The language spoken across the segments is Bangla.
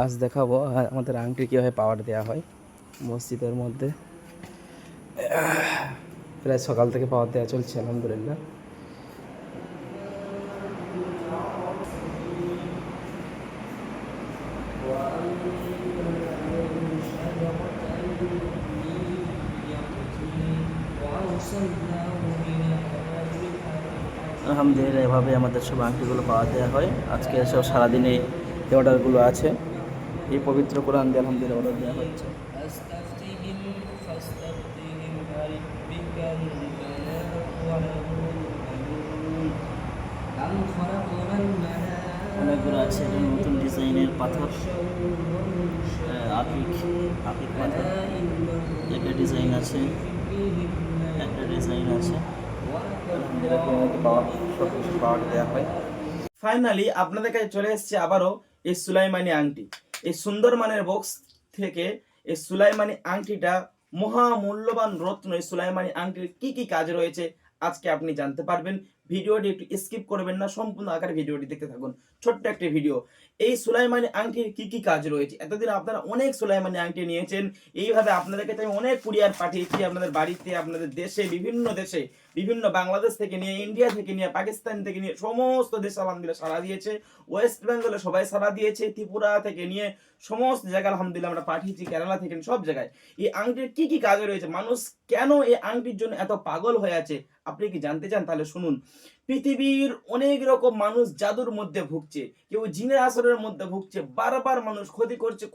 আজ দেখাবো আমাদের আংটি কীভাবে পাওয়ার দেওয়া হয় মসজিদের মধ্যে। প্রায় সকাল থেকে পাওয়ার দেওয়া চলছে আলহামদুলিল্লাহ। আলহামদুলিল্লাহ এভাবে আমাদের সব আংটিগুলো পাওয়া দেওয়া হয়। আজকে সব সারাদিনে এই অর্ডারগুলো আছে। এই পবিত্র কোরআন দিয়ে আলহামদুলিল্লাহ অর্ডার দেওয়া হচ্ছে। অনেকগুলো আছে, এটা নতুন ডিজাইনের পাথর, আকিক পাথর। একটা ডিজাইন আছে, সব কিছু পাওয়ার দেওয়া হয়। ফাইনালি আপনাদের কাছে চলে এসেছে আবারও এই সুলাইমানি আংটি। এই সুন্দর মানের বক্স থেকে এই সুলাইমানি আংটিটা মহা মূল্যবান রত্ন। এই সুলাইমানি আংটির কি কি কাজ রয়েছে আজকে আপনি জানতে পারবেন। ভিডিওটি একটু স্কিপ করবেন না, সম্পূর্ণ আকারে ভিডিওটি দেখতে থাকুন। ছোট্ট একটি ভিডিও। এই সুলাইমানি আংটির কি কি কাজ রয়েছে। এতদিন আপনারা অনেক সুলাইমানি আংটি নিয়েছেন, এইভাবে আপনাদের কাছে আমি অনেক কুরিয়ার পাঠিয়েছি আপনাদের বাড়িতে, আপনাদের দেশে, বিভিন্ন বাংলাদেশ থেকে নিয়ে, ইন্ডিয়া থেকে নিয়ে, পাকিস্তান থেকে নিয়ে সমস্ত দেশে আলহামদুলিল্লাহ সাড়া দিয়েছে। ওয়েস্ট বেঙ্গলে সবাই সাড়া দিয়েছে, ত্রিপুরা থেকে নিয়ে সমস্ত জায়গায় আলহামদুলিল্লাহ আমরা পাঠিয়েছি, কেরালা থেকে সব জায়গায়। এই আংটির কি কি কাজে রয়েছে, মানুষ কেন এই আংটির জন্য এত পাগল হয়ে আছে, আপনি কি জানতে চান? তাহলে শুনুন। পৃথিবীর অনেক রকম মানুষ জাদুর মধ্যে ভুগছে, কেউ জিনের আসরের মধ্যে ভুগছে, বারবার মানুষ ক্ষতি করছে,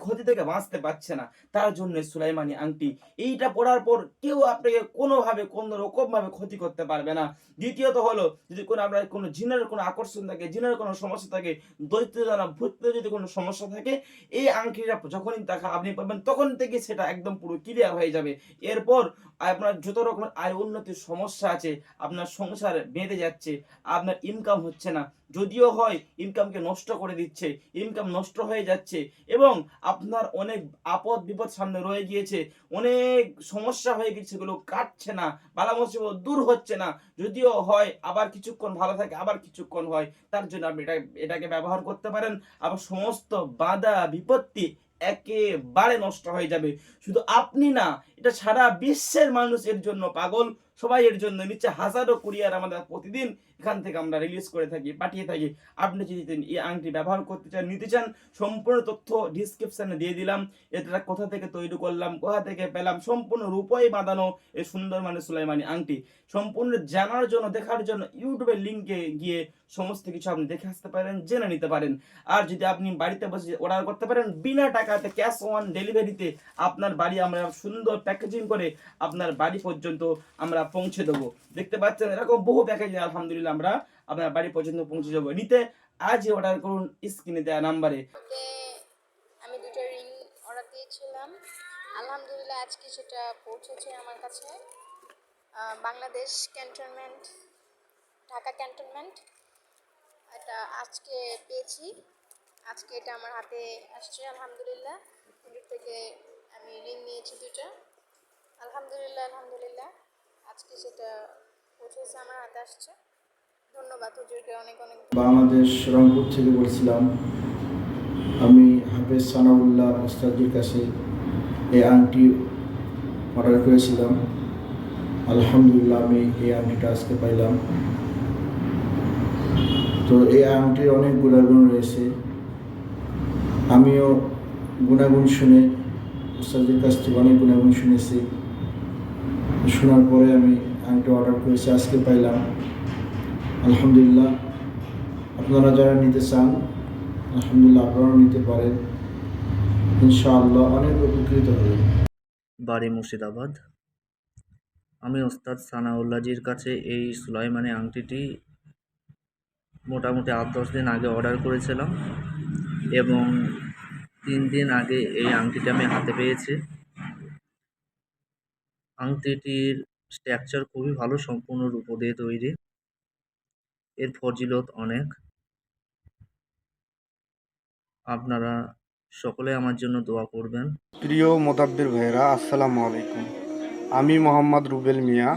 ক্ষতি থেকে বাঁচতে পারছে না। তার জন্য সুলাইমানি আংটি, এইটা পড়ার পর কেউ আপনাকে কোনোভাবে কোনো রকম ভাবে ক্ষতি করতে পারবে না। দ্বিতীয়ত হলো, যদি আপনার কোনো জিনের কোনো আকর্ষণ থাকে, জিনের কোনো সমস্যা থাকে, দরিদ্র দ্বারা ভূত যদি কোনো সমস্যা থাকে, এই আংটিটা যখনই আপনি পাবেন তখন থেকে সেটা একদম পুরো ক্লিয়ার হয়ে যাবে। এরপর আপনার যত রকমের আয় উন্নতির সমস্যা আছে, আপনার সংসার বেঁধে যাচ্ছে, আপনার ইনকাম হচ্ছে না, যদিও হয় ইনকামকে নষ্ট করে দিচ্ছে, ইনকাম নষ্ট হয়ে যাচ্ছে, এবং আপনার অনেক আপদ বিপদ সামনে রয়ে গিয়েছে, অনেক সমস্যা হয়ে গেছে, সেগুলো কাটছে না, বালা মুসিবত দূর হচ্ছে না, যদিও হয় আবার কিছুক্ষণ ভালো থাকে, আবার কিছুক্ষণ হয়। তার জন্য আপনি এটাকে ব্যবহার করতে পারেন। আবার সমস্ত বাধা বিপত্তি একেবারে নষ্ট হয়ে যাবে। শুধু আপনি না, এটা সারা বিশ্বের মানুষ এর জন্য পাগল, সবাই এর জন্য নিচ্ছে। হাজারো কুরিয়ার আমাদের প্রতিদিন এখান থেকে আমরা রিলিজ করে থাকি, পাঠিয়ে থাকি। আপনি যদি এই আংটি ব্যবহার করতে চান, নিতে চান, সম্পূর্ণ তথ্য ডিসক্রিপশনে দিয়ে দিলাম। এটা কোথা থেকে তৈরি করলাম, কোথা থেকে পেলাম, সম্পূর্ণ রূপই বাঁধানো এই সুন্দর মানে সুলাইমানি আংটি। সম্পূর্ণ জানার জন্য, দেখার জন্য ইউটিউবের লিঙ্কে গিয়ে সমস্ত কিছু আপনি দেখে আসতে পারেন, জেনে নিতে পারেন। আর যদি আপনি বাড়িতে বসে অর্ডার করতে পারেন বিনা টাকাতে, ক্যাশ অন ডেলিভারিতে, আপনার বাড়ি আমরা সুন্দর প্যাকেজিং করে আপনার বাড়ি পর্যন্ত আমরা পৌঁছে দেবো। দেখতে পাচ্ছেন এরকম বহু প্যাকেজিং আলহামদুলিল্লাহ আমরা আপনার বাড়ি পর্যন্ত পৌঁছে যাবো। নিতে আজই অর্ডার করুন স্ক্রিনে দেওয়া নাম্বারে। আমি দুটো রিং অর্ডার দিয়েছিলাম, আলহামদুলিল্লাহ আজকে সেটা পৌঁছেছে আমার কাছে। বাংলাদেশ ক্যান্টনমেন্ট, ঢাকা ক্যান্টনমেন্ট, এটা আজকে পেয়েছি। আজকে এটা আমার হাতে আসছে আলহামদুলিল্লাহ। হুজুর থেকে আমি রিং নিয়েছি দুটো, আলহামদুলিল্লাহ আজকে সেটা পৌঁছেছে, আমার হাতে আসছে। ধন্যবাদ হুজুরকে, অনেক অনেক। বাংলাদেশ রংপুর থেকে বলছিলাম। আমি হাফেজ সানাউল্লাহ ওস্তাদের কাছে এই আংটি অর্ডার করেছিলাম। আলহামদুলিল্লাহ আমি এই আংটিটা আজকে পাইলাম। তো এই আংটির অনেক গুণাগুণ রয়েছে। আমিও গুণাগুণ শুনে ওস্তাদের কাছ থেকে অনেক গুণাগুণ শুনেছি। শোনার পরে আমি আংটি অর্ডার করেছি, আজকে পাইলাম। আলহামদুলিল্লাহ আপনারা যারা নিতে চান আলহামদুলিল্লাহ আপনারাও নিতে পারেন, ইনশাআল্লাহ অনেক উপকৃত হবেন। বাড়ি মুর্শিদাবাদ। আমি ওস্তাদ সানাউল্লাহজির কাছে এই সুলাইমানি আংটিটি মোটামুটি 8-10 দিন আগে অর্ডার করেছিলাম এবং 3 দিন আগে এই আংটিটি আমি হাতে পেয়েছি। আংটিটির স্ট্রাকচার খুবই ভালো, সম্পূর্ণ রূপো দিয়ে তৈরি। এর ফজিলত অনেক। আপনারা সকলে আমার জন্য দোয়া করবেন। প্রিয় মোতাব্বির ভাইয়েরা, আসসালামু আলাইকুম। আমি মোহাম্মদ রুবেল মিয়া,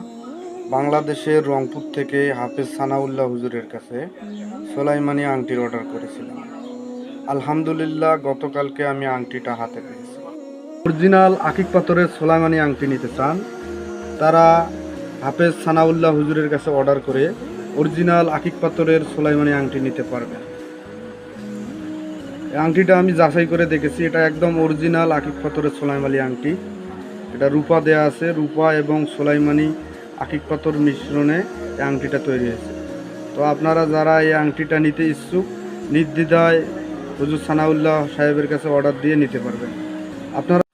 বাংলাদেশের রংপুর থেকে হাফেজ সানাউল্লাহ হুজুরের কাছে সুলাইমানি আংটির অর্ডার করেছিলাম। আলহামদুলিল্লাহ গতকালকে আমি আংটিটা হাতে পেয়েছি। অরিজিনাল আকিক পাথরের সোলাইমানি আংটি নিতে চান তারা হাফেজ সানাউল্লাহ হুজুরের কাছে অর্ডার করে অরিজিনাল আকিক পাথরের সোলাইমানি আংটি নিতে পারবেন। এই আংটিটা আমি যাচাই করে দেখেছি, এটা একদম অরিজিনাল আকিক পাথরের সোলাইমানি আংটি। এটা রূপা দেয়া আছে, রূপা এবং সোলাইমানি আকিক পাথর মিশ্রণে এই আংটিটা তৈরি হয়েছে। তো আপনারা যারা এই আংটিটা নিতে ইচ্ছুক নির্দ্বিধায় হুজুর সানাউল্লাহ সাহেবের কাছে অর্ডার দিয়ে নিতে পারবেন। আপনারা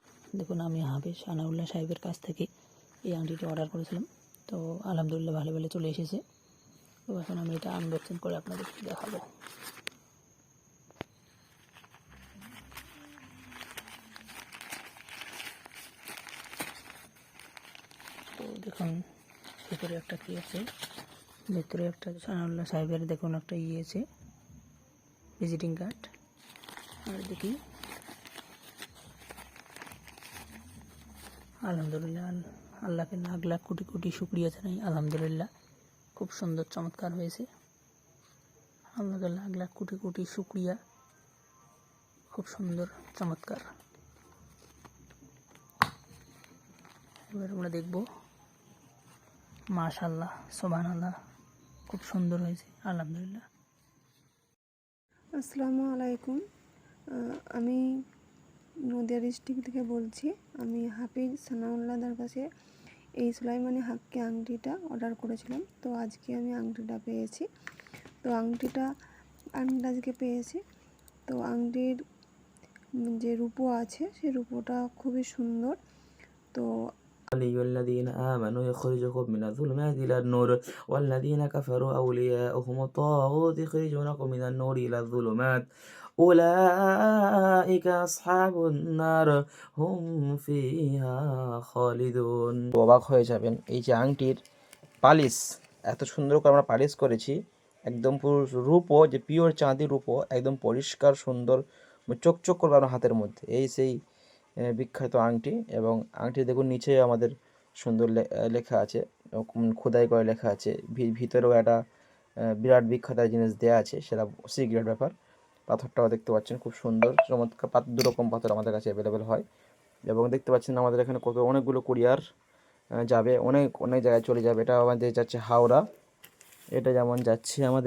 দেখুন, আমি হাফেজ সানাউল্লাহ সাহেবের কাছ থেকে এই আংটিটি অর্ডার করেছিলাম। তো আলহামদুলিল্লাহ ভালো ভালো চলে এসেছে। তো এখন আমি এটা আনবক্সিং করে আপনাদের দেখাবো। তো দেখুন ভিতরে একটা কি আছে, ভিতরে একটা সানাউল্লাহ সাহেবের দেখুন একটা আছে ভিজিটিং কার্ড। আর দেখি আলহামদুলিল্লাহ, আল্লাহকে লাখ লাখ কোটি কোটি শুকরিয়া জানাই। আলহামদুলিল্লাহ খুব সুন্দর চমৎকার হয়েছে। আল্লাহকে লাখ লাখ কোটি কোটি শুকরিয়া, খুব সুন্দর চমৎকার। এবার আমরা দেখব। মাশাআল্লাহ, সুবহানাল্লাহ, খুব সুন্দর হয়েছে আলহামদুলিল্লাহ। আসসালামু আলাইকুম। আমি নদিয়া ডিস্ট্রিক্ট থেকে বলছি। আমি হাফিজ সানাউল্লাহর কাছে এই সুলাইমানি হাক্কি আংটিটা অর্ডার করেছিলাম। তো আজকে আমি আংটিটা পেয়েছি। তো আংটিটা আজকে পেয়েছি। তো আংটির যে রূপো আছে সেই রূপোটা খুবই সুন্দর। তো الذين آمنوا يخرجكم من الظلمات إلى النور والذين كفروا أولياؤهم الطاغوت يخرجونكم من النور إلى الظلمات أولئك أصحاب النار هم فيها خالدون। অবাক হয়ে যাবেন, এই যে আংটির পালিশ এত সুন্দর করে আমরা পালিশ করেছি, একদম পুরো রূপো, যে পিওর চাঁদি রূপো, একদম পরিষ্কার সুন্দর চকচক করবে আপনার হাতের মধ্যে। এই সেই বিখ্যাত আংটি। এবং আংটি দেখুন নিচে আমাদের সুন্দর লেখা আছে, খোদাই করে লেখা আছে। ভিতরেও একটা বিরাট বিখ্যাত জিনিস দেওয়া আছে, সেটা সিক্রেট ব্যাপার। পাথরটাও দেখতে পাচ্ছেন খুব সুন্দর চমৎকার। দু রকম পাথর আমাদের কাছে অ্যাভেলেবেল হয়। এবং দেখতে পাচ্ছেন আমাদের এখানে অনেকগুলো কুরিয়ার যাবে, অনেক অনেক জায়গায় চলে যাবে। এটা আমাদের যাচ্ছে হাওড়া, এটা যেমন যাচ্ছে আমাদের